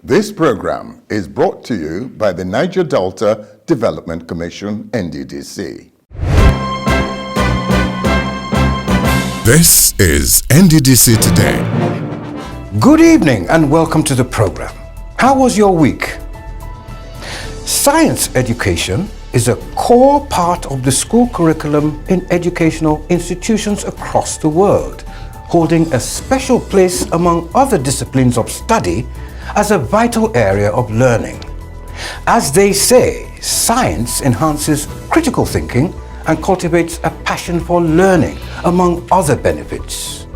This program is brought to you by the Niger Delta Development Commission, NDDC. This is NDDC Today. Good evening and welcome to the program. How was your week? Science education is a core part of the school curriculum in educational institutions across the world, holding a special place among other disciplines of study as a vital area of learning. As they say, science enhances critical thinking and cultivates a passion for learning, among other benefits.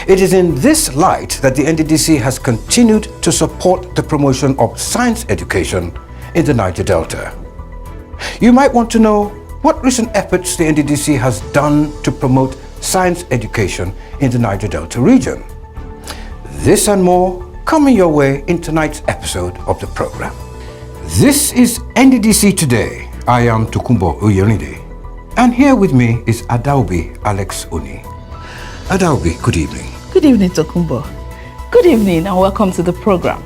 It is in this light that the NDDC has continued to support the promotion of science education in the Niger Delta. You might want to know what recent efforts the NDDC has done to promote science education in the Niger Delta region. This and more coming your way in tonight's episode of the program. This is NDDC Today. I am Tokumbo Uyonide, and here with me is Adaubi Alex Oni. Adaubi, good evening. Good evening, Tokumbo. Good evening and welcome to the program.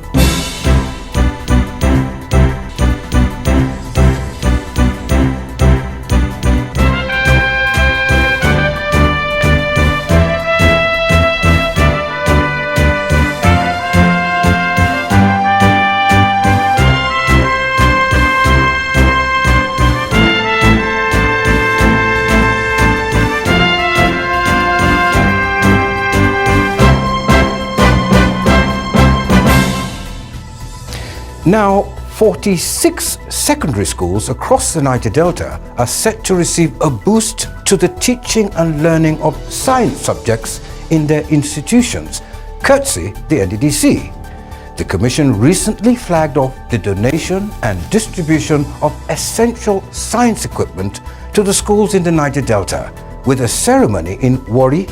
Now, 46 secondary schools across the Niger Delta are set to receive a boost to the teaching and learning of science subjects in their institutions, courtesy the NDDC. The Commission recently flagged off the donation and distribution of essential science equipment to the schools in the Niger Delta with a ceremony in Warri.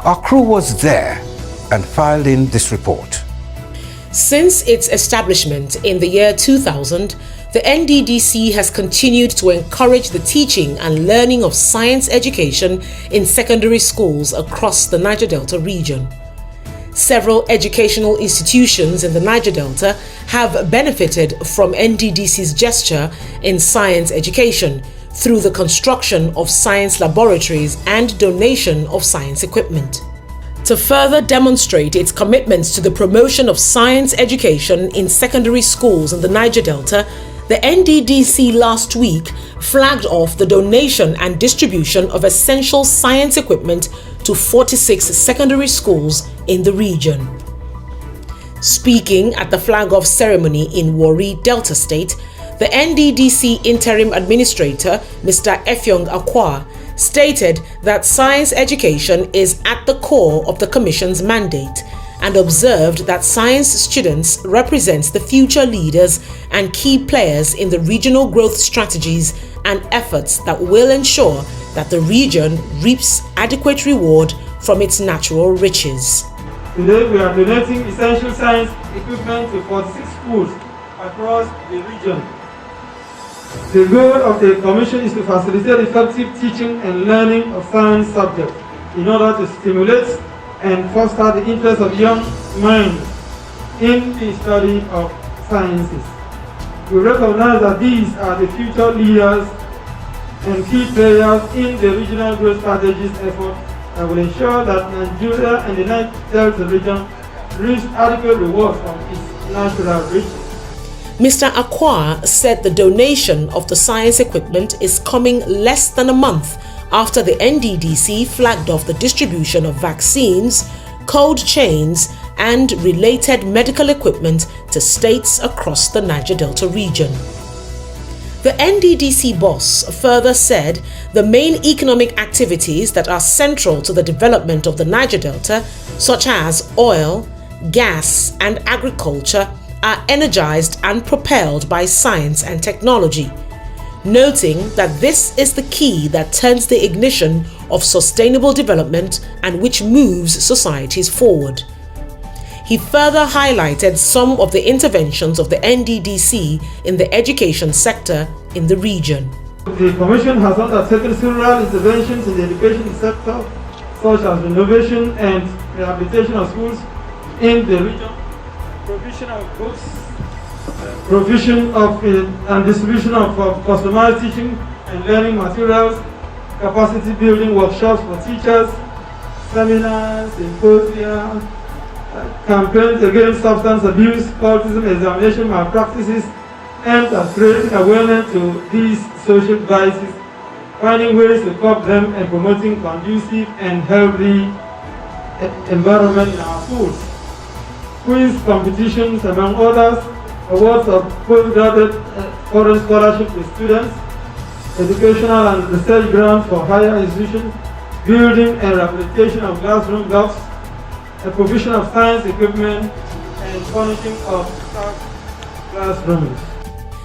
Our crew was there and filed in this report. Since its establishment in the year 2000, the NDDC has continued to encourage the teaching and learning of science education in secondary schools across the Niger Delta region. Several educational institutions in the Niger Delta have benefited from NDDC's gesture in science education through the construction of science laboratories and donation of science equipment. To further demonstrate its commitments to the promotion of science education in secondary schools in the Niger Delta, the NDDC last week flagged off the donation and distribution of essential science equipment to 46 secondary schools in the region. Speaking at the flag-off ceremony in Warri, Delta State, the NDDC Interim Administrator, Mr. Efyong Akwa, stated that science education is at the core of the Commission's mandate and observed that science students represent the future leaders and key players in the regional growth strategies and efforts that will ensure that the region reaps adequate reward from its natural riches. Today we are donating essential science equipment to 46 schools across the region. The goal of the Commission is to facilitate effective teaching and learning of science subjects in order to stimulate and foster the interest of young minds in the study of sciences. We recognize that these are the future leaders and key players in the regional growth strategies effort that will ensure that Nigeria and the Niger Delta region reach adequate reward from its natural riches. Mr. Akwa said the donation of the science equipment is coming less than a month after the NDDC flagged off the distribution of vaccines, cold chains, and related medical equipment to states across the Niger Delta region. The NDDC boss further said the main economic activities that are central to the development of the Niger Delta, such as oil, gas, and agriculture, are energized and propelled by science and technology, noting that this is the key that turns the ignition of sustainable development and which moves societies forward. He further highlighted some of the interventions of the NDDC in the education sector in the region. The Commission has undertaken several interventions in the education sector, such as renovation and rehabilitation of schools in the region, provision of books, provision of and distribution of customized teaching and learning materials, capacity building workshops for teachers, seminars, symposia, campaigns against substance abuse, cultism, examination malpractices, aimed at creating awareness to these social vices, finding ways to curb them, and promoting conducive and healthy environment in our schools. Quiz competitions, among others, awards of postgraduate foreign scholarship to students, educational and research grants for higher institutions, building and rehabilitation of classroom blocks, the provision of science equipment, and furnishing of classrooms.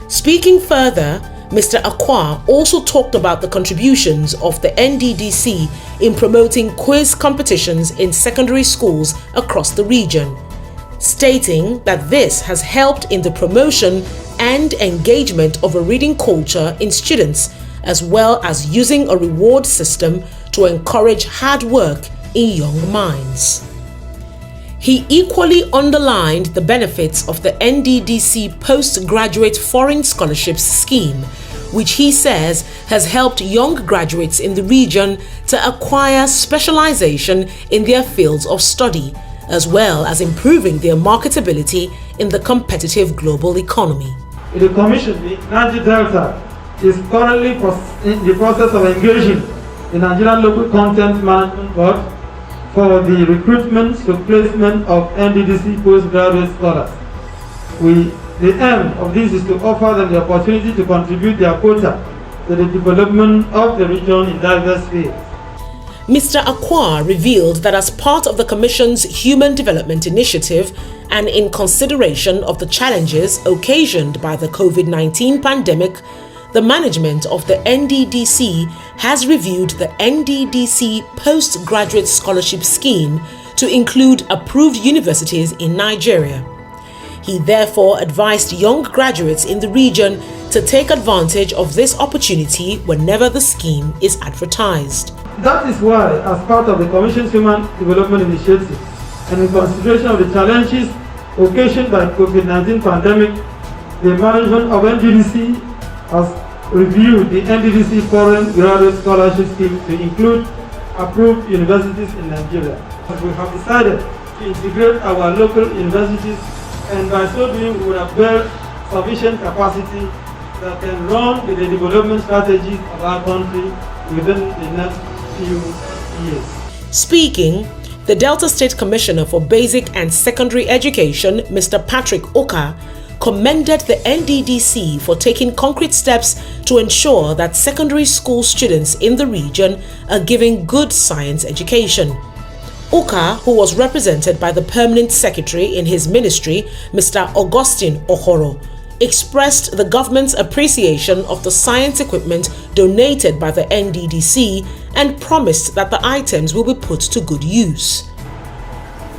Speaking further, Mr. Akwa also talked about the contributions of the NDDC in promoting quiz competitions in secondary schools across the region, stating that this has helped in the promotion and engagement of a reading culture in students, as well as using a reward system to encourage hard work in young minds. He equally underlined the benefits of the NDDC Postgraduate Foreign Scholarships Scheme, which he says has helped young graduates in the region to acquire specialization in their fields of study, as well as improving their marketability in the competitive global economy. The Commission, the Niger Delta, is currently in the process of engaging the Nigerian Local Content Management Board for the recruitment to placement of NDDC postgraduate scholars. The aim of this is to offer them the opportunity to contribute their quota to the development of the region in diverse fields. Mr. Akwa revealed that as part of the Commission's Human Development Initiative and in consideration of the challenges occasioned by the COVID-19 pandemic, the management of the NDDC has reviewed the NDDC Postgraduate Scholarship Scheme to include approved universities in Nigeria. He therefore advised young graduates in the region to take advantage of this opportunity whenever the scheme is advertised. That is why, as part of the Commission's Human Development Initiative and in consideration of the challenges occasioned by the COVID-19 pandemic, the management of NDDC has reviewed the NDDC Foreign Graduate Scholarship Scheme to include approved universities in Nigeria. We have decided to integrate our local universities, and by so doing we would have built sufficient capacity that can run with the development strategies of our country within the next few years. Speaking, the Delta State Commissioner for Basic and Secondary Education, Mr. Patrick Oke, commended the NDDC for taking concrete steps to ensure that secondary school students in the region are given good science education. Oka, who was represented by the Permanent Secretary in his ministry, Mr. Augustine Ohoro, expressed the government's appreciation of the science equipment donated by the NDDC and promised that the items will be put to good use.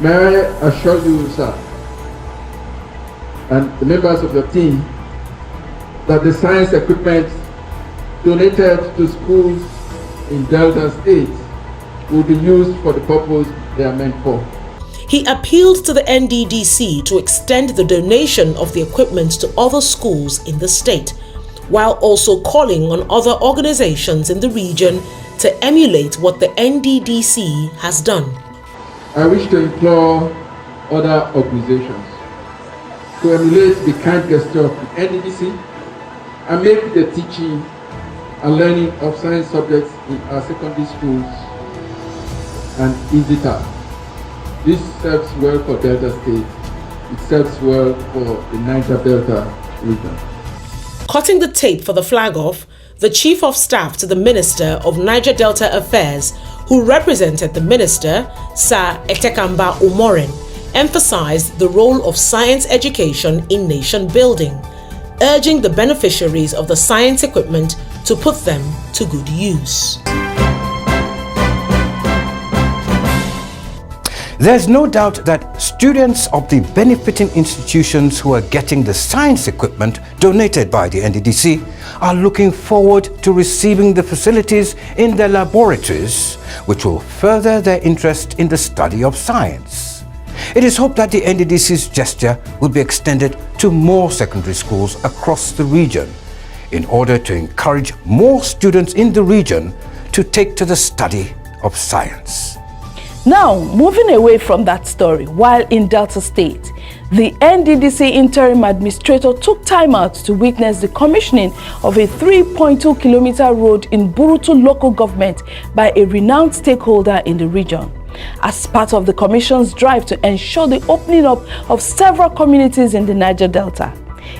May I assure you, sir, and the members of your team, that the science equipment donated to schools in Delta State will be used for the purpose they are meant for. He appealed to the NDDC to extend the donation of the equipment to other schools in the state, while also calling on other organizations in the region to emulate what the NDDC has done. I wish to implore other organizations to emulate the kind gesture of the NDDC and make the teaching and learning of science subjects in our secondary schools an easy task. This serves well for Delta State. It serves well for the Niger Delta region. Cutting the tape for the flag off, the Chief of Staff to the Minister of Niger Delta Affairs, who represented the Minister, Sir Etekamba Umoren, emphasized the role of science education in nation building, urging the beneficiaries of the science equipment to put them to good use. There's no doubt that students of the benefiting institutions who are getting the science equipment donated by the NDDC are looking forward to receiving the facilities in their laboratories, which will further their interest in the study of science. It is hoped that the NDDC's gesture will be extended to more secondary schools across the region in order to encourage more students in the region to take to the study of science. Now, moving away from that story, while in Delta State, the NDDC interim administrator took time out to witness the commissioning of a 3.2-kilometer road in Burutu local government by a renowned stakeholder in the region, as part of the commission's drive to ensure the opening up of several communities in the Niger Delta.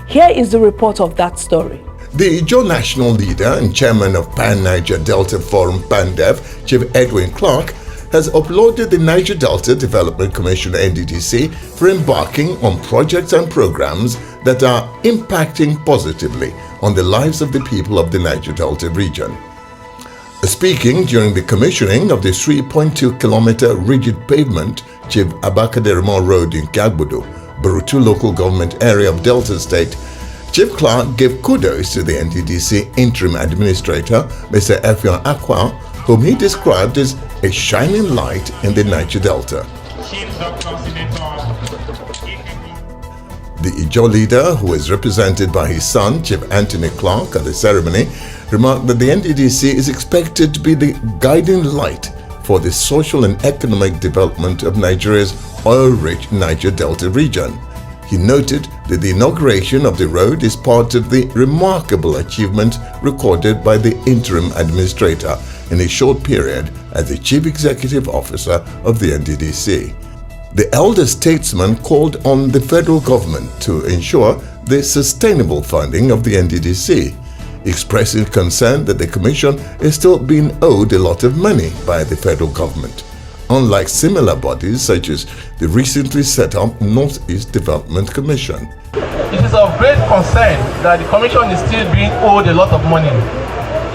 Here is the report of that story. The Ijaw national leader and chairman of Pan-Niger Delta Forum, PANDEF, Chief Edwin Clark, has applauded the Niger Delta Development Commission NDDC for embarking on projects and programs that are impacting positively on the lives of the people of the Niger Delta region. Speaking during the commissioning of the 3.2-kilometer rigid pavement Chief Abakaderimo Road in Kagbudu, Burutu local government area of Delta State, Chief Clark gave kudos to the NDDC interim administrator, Mr. Effion Akwa, whom he described as a shining light in the Niger Delta. The Ijaw leader, who is represented by his son, Chief Anthony Clark, at the ceremony, remarked that the NDDC is expected to be the guiding light for the social and economic development of Nigeria's oil-rich Niger Delta region. He noted that the inauguration of the road is part of the remarkable achievement recorded by the interim administrator in a short period as the Chief Executive Officer of the NDDC. The elder statesman called on the federal government to ensure the sustainable funding of the NDDC, expressing concern that the commission is still being owed a lot of money by the federal government, unlike similar bodies such as the recently set up Northeast Development Commission. It is of great concern that the commission is still being owed a lot of money.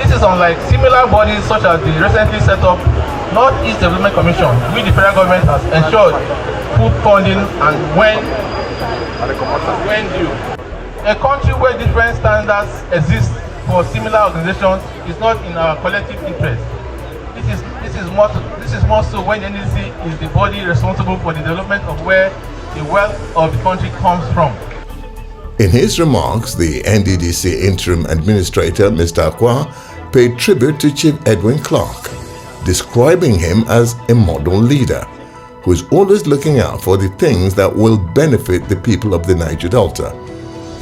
This is unlike similar bodies such as the recently set up Northeast Development Commission, which the federal government has ensured full funding and when due. A country where different standards exist for similar organizations is not in our collective interest. This is more so when the NDDC is the body responsible for the development of where the wealth of the country comes from. In his remarks, the NDDC interim administrator, Mr. Akwa, paid tribute to Chief Edwin Clark, describing him as a model leader who is always looking out for the things that will benefit the people of the Niger Delta.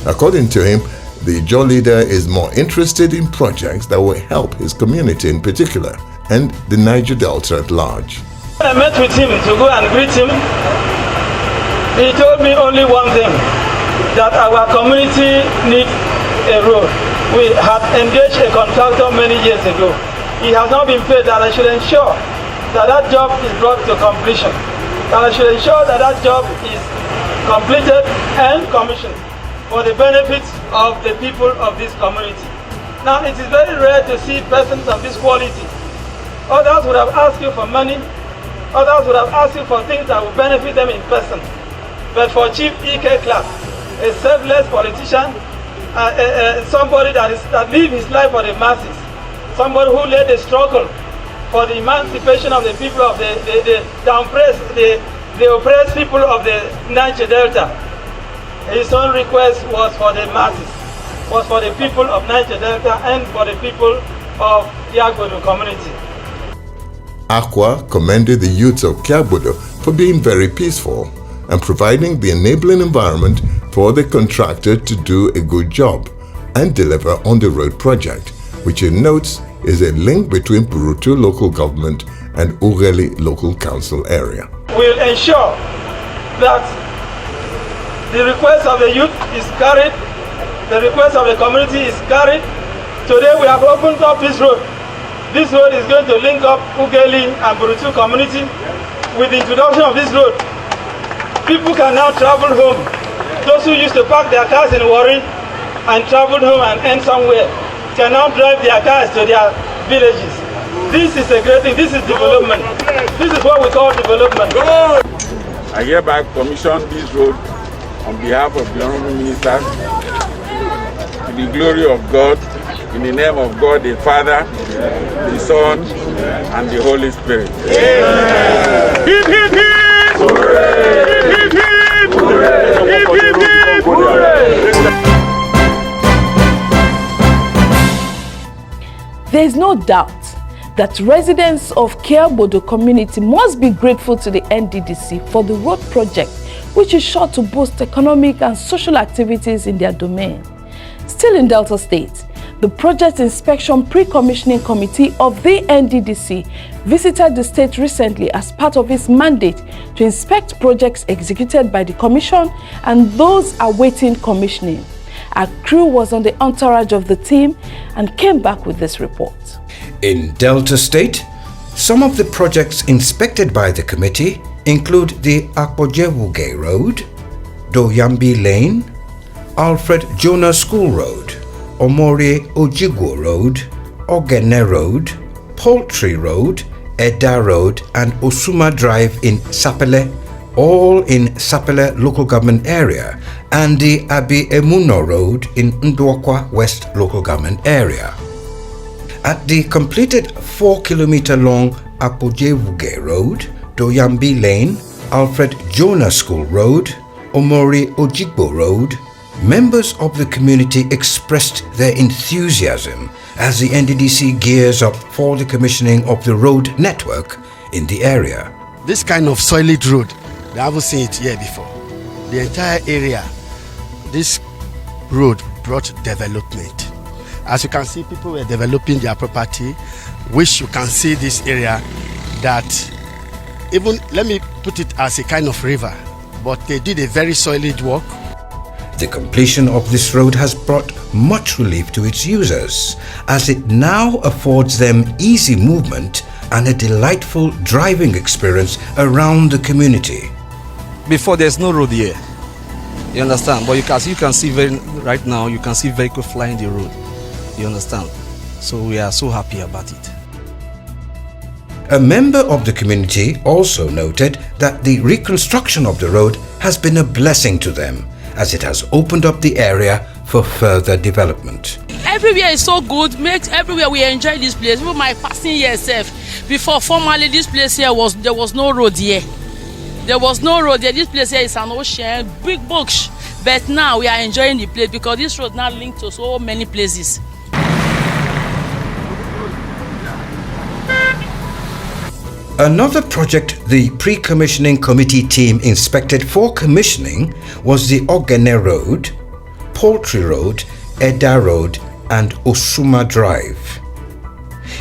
According to him, the Ijaw leader is more interested in projects that will help his community in particular and the Niger Delta at large. When I met with him to go and greet him, he told me only one thing, that our community needs a road. We had engaged a contractor many years ago. He has not been paid, and I should ensure that that job is brought to completion. And I should ensure that that job is completed and commissioned for the benefits of the people of this community. Now, it is very rare to see persons of this quality. Others would have asked you for money. Others would have asked you for things that would benefit them in person. But for Chief E.K. Clark, a selfless politician, somebody that lived his life for the masses, somebody who led the struggle for the emancipation of the people of the oppressed people of the Niger Delta. His own request was for the masses, was for the people of Niger Delta and for the people of the Kagbudu community. Akwa commended the youths of Kagbudu for being very peaceful and providing the enabling environment for the contractor to do a good job and deliver on the road project, which he notes is a link between Burutu local government and Ugeli local council area. We'll ensure that the request of the youth is carried, the request of the community is carried. Today we have opened up this road. This road is going to link up Ugeli and Burutu community. With the introduction of this road, people can now travel home. Those who used to park their cars in Warri and travel home and end somewhere can now drive their cars to their villages. This is a great thing. This is development. This is what we call development. I hereby commission this road on behalf of the Honorable Minister to the glory of God, in the name of God the Father, the Son, and the Holy Spirit. Amen. Hip, hip, hip. Hooray. There is no doubt that residents of Kiabodo community must be grateful to the NDDC for the road project, which is sure to boost economic and social activities in their domain. Still in Delta State, the Project Inspection Pre-Commissioning Committee of the NDDC visited the state recently as part of its mandate to inspect projects executed by the Commission and those awaiting commissioning. Our crew was on the entourage of the team and came back with this report. In Delta State, some of the projects inspected by the committee include the Akpojewuge Road, Doyambi Lane, Alfred Jonah School Road, Omori Ojigwo Road, Ogene Road, Poultry Road, Eda Road and Osuma Drive in Sapele, all in Sapele local government area, and the Abi Emuno Road in Ndwakwa West local government area. At the completed 4-kilometer long Akpojewuge Road, Doyambi Lane, Alfred Jonah School Road, Omori Ojigbo Road, members of the community expressed their enthusiasm as the NDDC gears up for the commissioning of the road network in the area. This kind of solid road, we haven't seen it here before. The entire area, this road brought development. As you can see, people were developing their property, which you can see this area that even, let me put it as a kind of river, but they did a very solid work. The completion of this road has brought much relief to its users, as it now affords them easy movement and a delightful driving experience around the community. Before, there's no road here, you understand, but you can see right now, you can see vehicles flying the road, you understand, so we are so happy about it. A member of the community also noted that the reconstruction of the road has been a blessing to them, as it has opened up the area for further development. Everywhere is so good, makes everywhere we enjoy this place. Even my passing here itself, before formerly this place here there was no road here. There was no road here. This place here is an ocean, big bush. But now we are enjoying the place because this road now linked to so many places. Another project the pre-commissioning committee team inspected for commissioning was the Ogene Road, Poultry Road, Eda Road and Osuma Drive.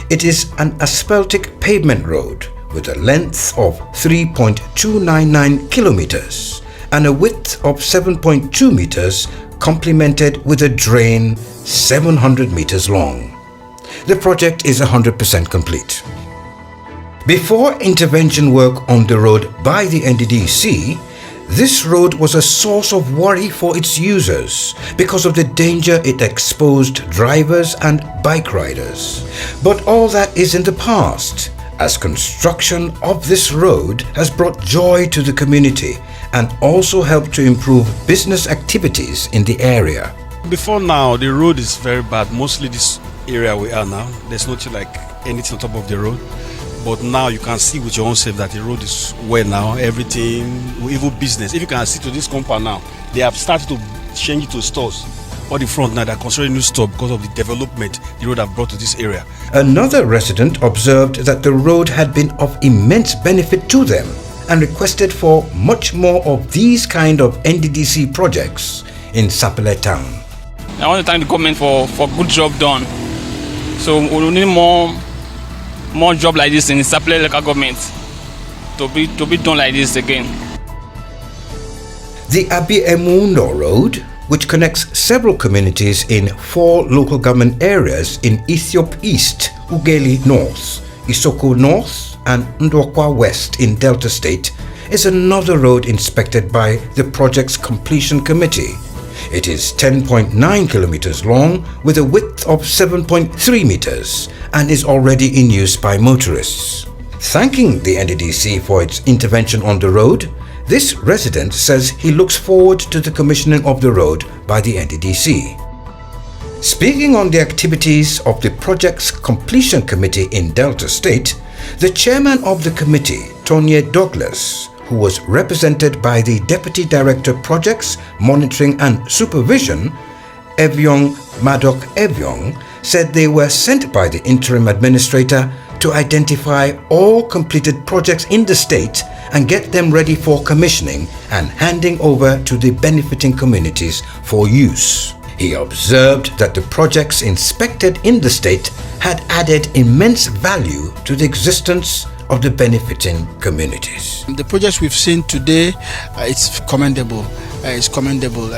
It is an asphaltic pavement road with a length of 3.299 kilometers and a width of 7.2 meters, complemented with a drain 700 meters long. The project is 100% complete. Before intervention work on the road by the NDDC, this road was a source of worry for its users because of the danger it exposed drivers and bike riders. But all that is in the past, as construction of this road has brought joy to the community and also helped to improve business activities in the area. Before now, the road is very bad. Mostly this area we are now, there's nothing like anything on top of the road. But now you can see with your own self that the road is well now, everything, even business. If you can see to this compound now, they have started to change it to stores. All the front now, they're constructing new store because of the development the road have brought to this area. Another resident observed that the road had been of immense benefit to them and requested for much more of these kind of NDDC projects in Sapele town. I want to thank the government for good job done. So we need more job like this in the Sapele local government to be done like this again. The Abi Emuno Road, which connects several communities in 4 local government areas in Ethiop East, Ugeli North, Isoko North and Ndwakwa West in Delta State, is another road inspected by the project's completion committee. It is 10.9 kilometers long with a width of 7.3 meters and is already in use by motorists. Thanking the NDDC for its intervention on the road, this resident says he looks forward to the commissioning of the road by the NDDC. Speaking on the activities of the project's completion committee in Delta State, the chairman of the committee, Tonye Douglas, who was represented by the Deputy Director Projects, Monitoring and Supervision, Evyong Madok Evyong, said they were sent by the interim administrator to identify all completed projects in the state and get them ready for commissioning and handing over to the benefiting communities for use. He observed that the projects inspected in the state had added immense value to the existence of the benefiting communities. The projects we've seen today, it's commendable. It's commendable.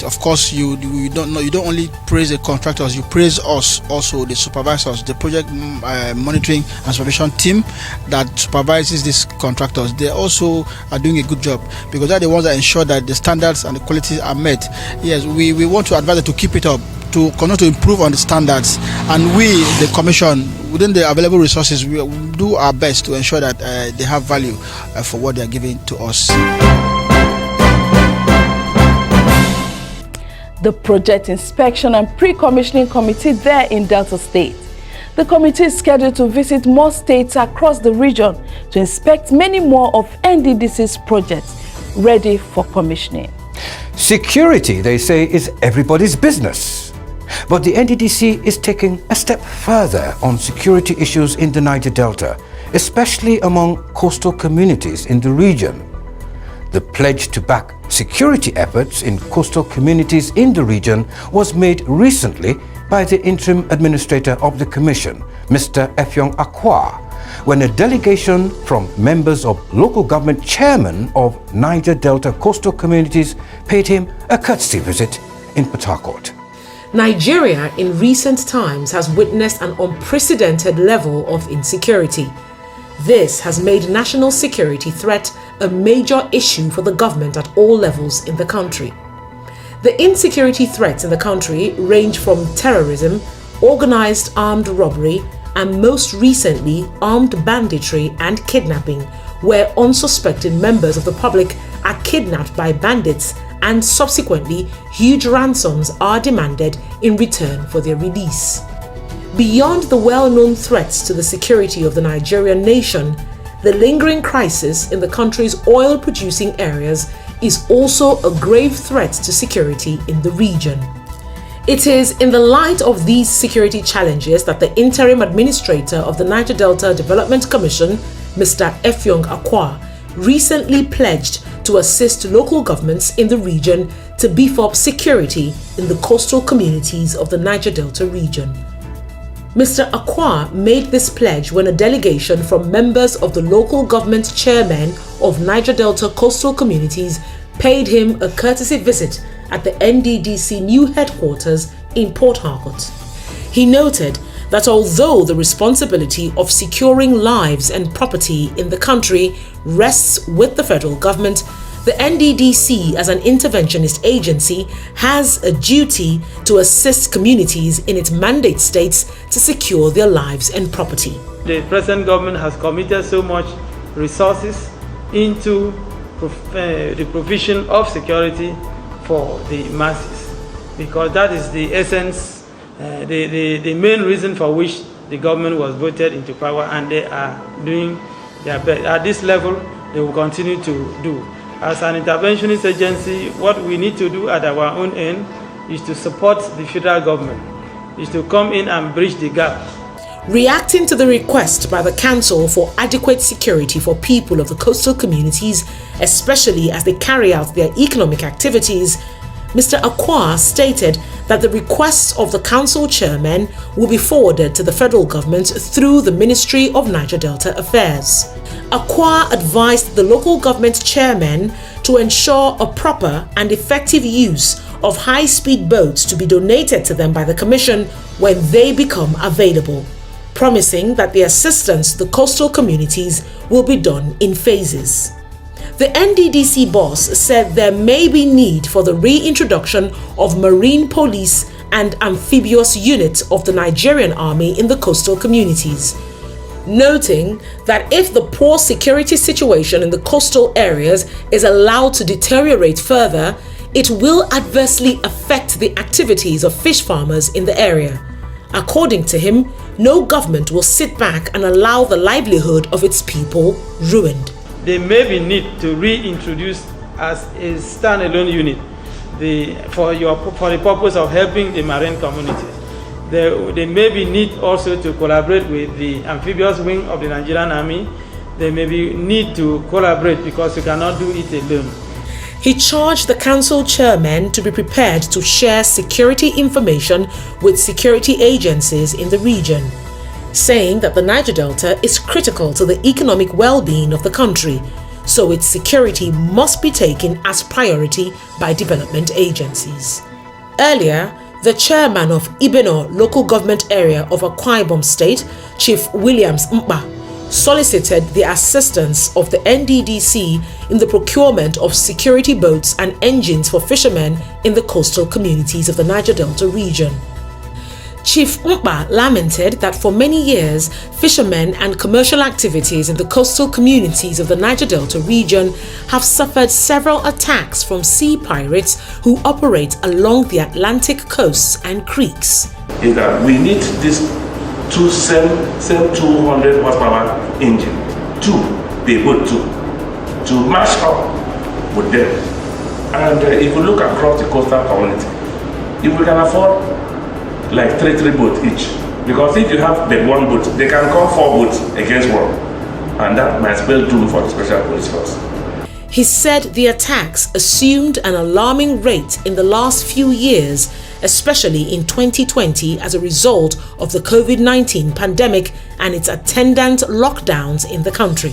Of course, you don't only praise the contractors, you praise us also, the supervisors, the project monitoring and supervision team that supervises these contractors. They also are doing a good job because they're the ones that ensure that the standards and the qualities are met. Yes, we want to advise them to keep it up, to continue to improve on the standards, and we, the commission, within the available resources, we do our best to ensure that they have value for what they are giving to us. The Project Inspection and Pre-Commissioning Committee there in Delta State. The committee is scheduled to visit more states across the region to inspect many more of NDDC's projects ready for commissioning. Security, they say, is everybody's business. But the NDDC is taking a step further on security issues in the Niger Delta, especially among coastal communities in the region. The pledge to back security efforts in coastal communities in the region was made recently by the interim administrator of the commission, Mr. Effiong Akwa, when a delegation from members of local government chairmen of Niger Delta coastal communities paid him a courtesy visit in Port Harcourt. Nigeria in recent times has witnessed an unprecedented level of insecurity. This has made national security threat a major issue for the government at all levels in the country. The insecurity threats in the country range from terrorism, organized armed robbery, and most recently armed banditry and kidnapping, where unsuspecting members of the public are kidnapped by bandits and subsequently huge ransoms are demanded in return for their release. Beyond the well-known threats to the security of the Nigerian nation, the lingering crisis in the country's oil-producing areas is also a grave threat to security in the region. It is in the light of these security challenges that the interim administrator of the Niger Delta Development Commission, Mr. Effiong Akwa, recently pledged to assist local governments in the region to beef up security in the coastal communities of the Niger Delta region. Mr. Akwa made this pledge when a delegation from members of the local government chairmen of Niger Delta coastal communities paid him a courtesy visit at the NDDC new headquarters in Port Harcourt. He noted that although the responsibility of securing lives and property in the country rests with the federal government, the NDDC as an interventionist agency has a duty to assist communities in its mandate states to secure their lives and property. The present government has committed so much resources into the provision of security for the masses, because that is the essence, the main reason for which the government was voted into power, and they are doing their best. At this level, they will continue to do. As an interventionist agency, what we need to do at our own end is to support the federal government, is to come in and bridge the gap. Reacting to the request by the Council for adequate security for people of the coastal communities, especially as they carry out their economic activities, Mr. Akwa stated that the requests of the Council chairman will be forwarded to the federal government through the Ministry of Niger Delta Affairs. Akwa advised the local government chairman to ensure a proper and effective use of high-speed boats to be donated to them by the Commission when they become available, promising that the assistance to the coastal communities will be done in phases. The NDDC boss said there may be need for the reintroduction of marine police and amphibious units of the Nigerian army in the coastal communities, noting that if the poor security situation in the coastal areas is allowed to deteriorate further, it will adversely affect the activities of fish farmers in the area. According to him, no government will sit back and allow the livelihood of its people ruined. there may be need to reintroduce as a standalone unit for the purpose of helping the marine communities. There may be need also to collaborate with the amphibious wing of the Nigerian Army. There may be need to collaborate because you cannot do it alone. He charged the council chairman to be prepared to share security information with security agencies in the region, saying that the Niger Delta is critical to the economic well-being of the country, so its security must be taken as priority by development agencies. Earlier, the chairman of Ibeno local government area of Akwa Ibom State, Chief Williams Mpa, solicited the assistance of the NDDC in the procurement of security boats and engines for fishermen in the coastal communities of the Niger Delta region. Chief Mpa lamented that for many years, fishermen and commercial activities in the coastal communities of the Niger Delta region have suffered several attacks from sea pirates who operate along the Atlantic coasts and creeks. Is that we need this same 200 horsepower engine, they boat to match up with them. And if you look across the coastal community, if we can afford like three boats each, because if you have but one boat, they can come 4 boats against one, and that might spell doom for the special police force. He said the attacks assumed an alarming rate in the last few years, especially in 2020 as a result of the COVID-19 pandemic and its attendant lockdowns in the country.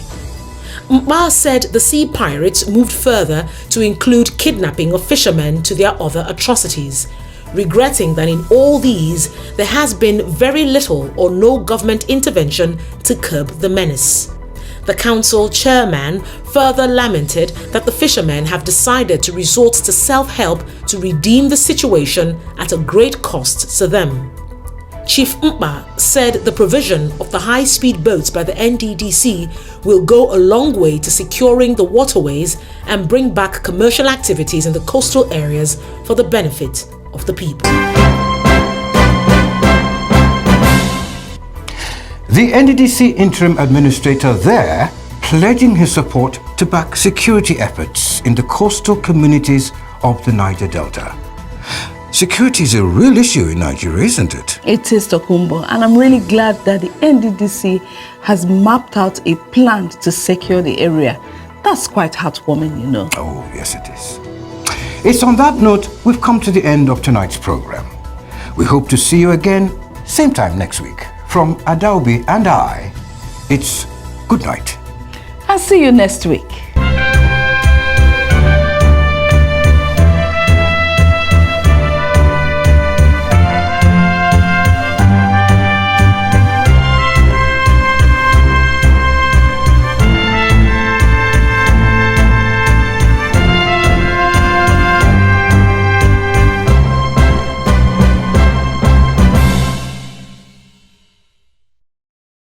Mpa said the sea pirates moved further to include kidnapping of fishermen to their other atrocities, regretting that in all these there has been very little or no government intervention to curb the menace. The council chairman further lamented that the fishermen have decided to resort to self-help to redeem the situation at a great cost to them. Chief Mpa said the provision of the high-speed boats by the NDDC will go a long way to securing the waterways and bring back commercial activities in the coastal areas for the benefit of the people. The NDDC interim administrator there pledging his support to back security efforts in the coastal communities of the Niger Delta. Security is a real issue in Nigeria, isn't it? It is, Tokumbo, and I'm really glad that the NDDC has mapped out a plan to secure the area. That's quite heartwarming, you know. Oh, yes it is. It's on that note we've come to the end of tonight's program. We hope to see you again same time next week. From Adaobi and I, it's good night. I'll see you next week.